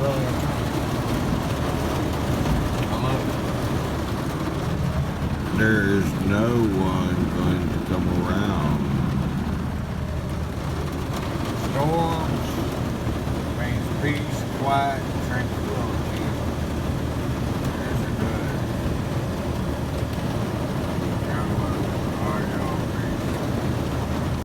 earlier. I love There is no one going to come around. it. Storms means peace, quiet,